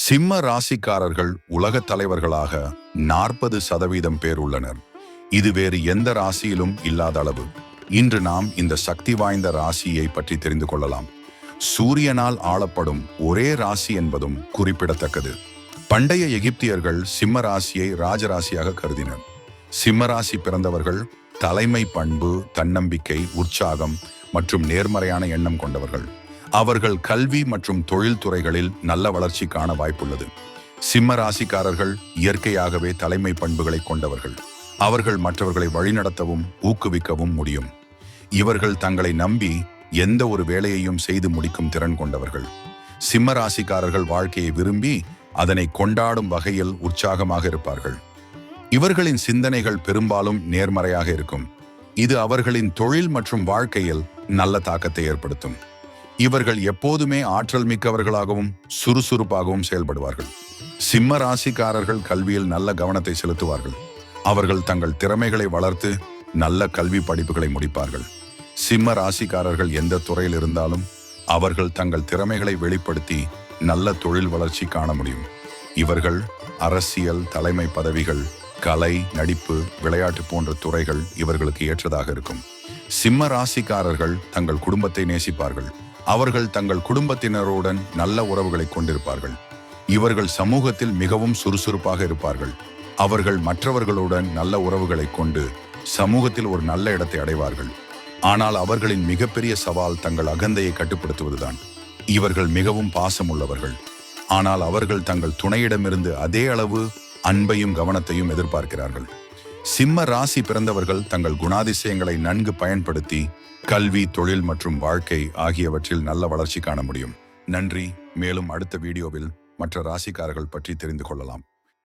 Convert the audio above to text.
சிம்ம ராசிக்காரர்கள் உலகத் தலைவர்களாக 40% பேர் உள்ளனர். இது வேறு எந்த ராசியிலும் இல்லாத அளவு. இன்று நாம் இந்த சக்தி வாய்ந்த ராசியை பற்றி தெரிந்து கொள்ளலாம். சூரியனால் ஆளப்படும் ஒரே ராசி என்பதும் குறிப்பிடத்தக்கது. பண்டைய எகிப்தியர்கள் சிம்ம ராசியை ராஜராசியாக கருதினர். சிம்ம ராசி பிறந்தவர்கள் தலைமை பண்பு, தன்னம்பிக்கை, உற்சாகம் மற்றும் நேர்மறையான எண்ணம் கொண்டவர்கள். அவர்கள் கல்வி மற்றும் தொழில் துறைகளில் நல்ல வளர்ச்சி காண வாய்ப்புள்ளது. சிம்ம ராசிக்காரர்கள் இயற்கையாகவே தலைமை பண்புகளை கொண்டவர்கள். அவர்கள் மற்றவர்களை வழிநடத்தவும் ஊக்குவிக்கவும் முடியும். இவர்கள் தங்களை நம்பி எந்த ஒரு வேலையையும் செய்து முடிக்கும் திறன் கொண்டவர்கள். சிம்ம ராசிக்காரர்கள் வாழ்க்கையை விரும்பி அதனை கொண்டாடும் வகையில் உற்சாகமாக இருப்பார்கள். இவர்களின் சிந்தனைகள் பெரும்பாலும் நேர்மறையாக இருக்கும். இது அவர்களின் தொழில் மற்றும் வாழ்க்கையில் நல்ல தாக்கத்தை ஏற்படுத்தும். இவர்கள் எப்போதுமே ஆற்றல் மிக்கவர்களாகவும் சுறுசுறுப்பாகவும் செயல்படுவார்கள். சிம்ம ராசிக்காரர்கள் கல்வியில் நல்ல கவனத்தை செலுத்துவார்கள். அவர்கள் தங்கள் திறமைகளை வளர்த்து நல்ல கல்வி படிப்புகளை முடிப்பார்கள். சிம்ம ராசிக்காரர்கள் எந்த துறையில் இருந்தாலும் அவர்கள் தங்கள் திறமைகளை வெளிப்படுத்தி நல்ல தொழில் வளர்ச்சி காண முடியும். இவர்கள் அரசியல், தலைமை பதவிகள், கலை, நடிப்பு, விளையாட்டு போன்ற துறைகள் இவர்களுக்கு ஏற்றதாக இருக்கும். சிம்ம ராசிக்காரர்கள் தங்கள் குடும்பத்தை நேசிப்பார்கள். அவர்கள் தங்கள் குடும்பத்தினருடன் நல்ல உறவுகளை கொண்டிருப்பார்கள். இவர்கள் சமூகத்தில் மிகவும் சுறுசுறுப்பாக இருப்பார்கள். அவர்கள் மற்றவர்களுடன் நல்ல உறவுகளை கொண்டு சமூகத்தில் ஒரு நல்ல இடத்தை அடைவார்கள். ஆனால் அவர்களின் மிகப்பெரிய சவால் தங்கள் அகந்தையை கட்டுப்படுத்துவதுதான். இவர்கள் மிகவும் பாசம் உள்ளவர்கள். ஆனால் அவர்கள் தங்கள் துணையிடமிருந்து அதே அளவு அன்பையும் கவனத்தையும் எதிர்பார்க்கிறார்கள். சிம்ம ராசி பிறந்தவர்கள் தங்கள் குணாதிசயங்களை நன்கு பயன்படுத்தி கல்வி, தொழில் மற்றும் வாழ்க்கை ஆகியவற்றில் நல்ல வளர்ச்சி காண முடியும். நன்றி. மேலும் அடுத்த வீடியோவில் மற்ற ராசிக்காரர்கள் பற்றி தெரிந்து கொள்ளலாம்.